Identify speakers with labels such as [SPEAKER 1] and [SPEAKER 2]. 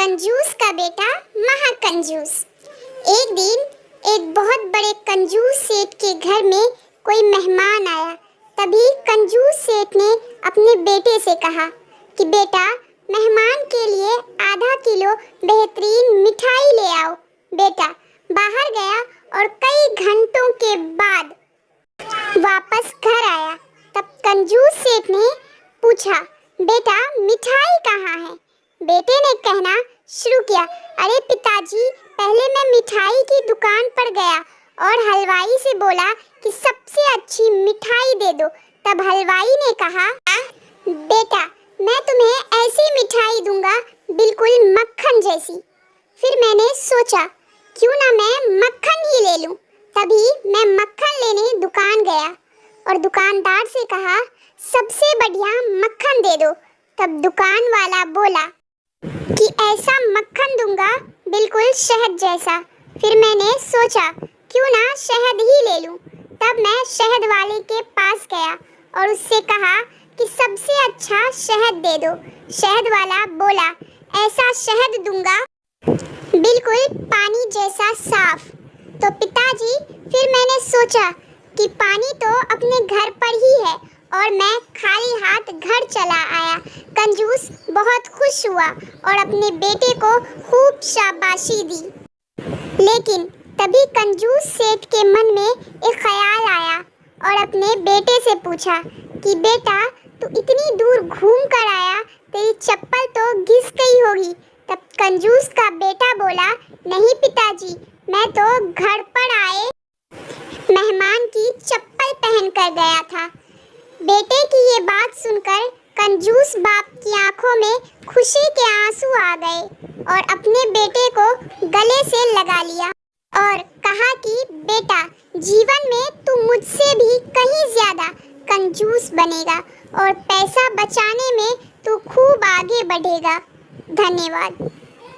[SPEAKER 1] कंजूस का बेटा महाकंजूस। एक दिन एक बहुत बड़े कंजूस सेठ के घर में कोई मेहमान आया। तभी कंजूस सेठ ने अपने बेटे से कहा कि बेटा, मेहमान के लिए आधा किलो बेहतरीन मिठाई ले आओ। बेटा बाहर गया और कई घंटों के बाद वापस घर आया। तब कंजूस सेठ ने पूछा, बेटा मिठाई कहाँ है? बेटे ने कहना शुरू किया, अरे पिताजी, पहले मैं मिठाई की दुकान पर गया और हलवाई से बोला कि सबसे अच्छी मिठाई दे दो। तब हलवाई ने कहा, बेटा मैं तुम्हें ऐसी मिठाई दूंगा बिल्कुल मक्खन जैसी। फिर मैंने सोचा क्यों ना मैं मक्खन ही ले लूं। तभी मैं मक्खन लेने दुकान गया और दुकानदार से कहा, सबसे बढ़िया मक्खन दे दो। तब दुकान वाला बोला कि ऐसा मक्खन दूंगा बिल्कुल शहद जैसा। फिर मैंने सोचा क्यों ना शहद ही ले लूं। तब मैं शहद वाले के पास गया और उससे कहा कि सबसे अच्छा शहद दे दो। शहद वाला बोला, ऐसा शहद दूंगा बिल्कुल पानी जैसा साफ। तो पिताजी, फिर मैंने सोचा कि पानी तो अपने घर पर ही है और मैं खाली हाथ घर चला आया। कंजूस बहुत खुश हुआ और अपने बेटे को खूब शाबाशी दी। लेकिन तभी कंजूस सेठ के मन में एक ख्याल आया और अपने बेटे से पूछा कि बेटा, तू इतनी दूर घूम कर आया, तेरी चप्पल तो घिस गई होगी। तब कंजूस का बेटा बोला, नहीं पिताजी, मैं तो घर पर आए मेहमान की चप्पल पहन कर गया था। बेटे की ये बात सुनकर कंजूस बाप की आंखों में खुशी के आंसू आ गए और अपने बेटे को गले से लगा लिया और कहा कि बेटा, जीवन में तू मुझसे भी कहीं ज्यादा कंजूस बनेगा और पैसा बचाने में तू खूब आगे बढ़ेगा। धन्यवाद।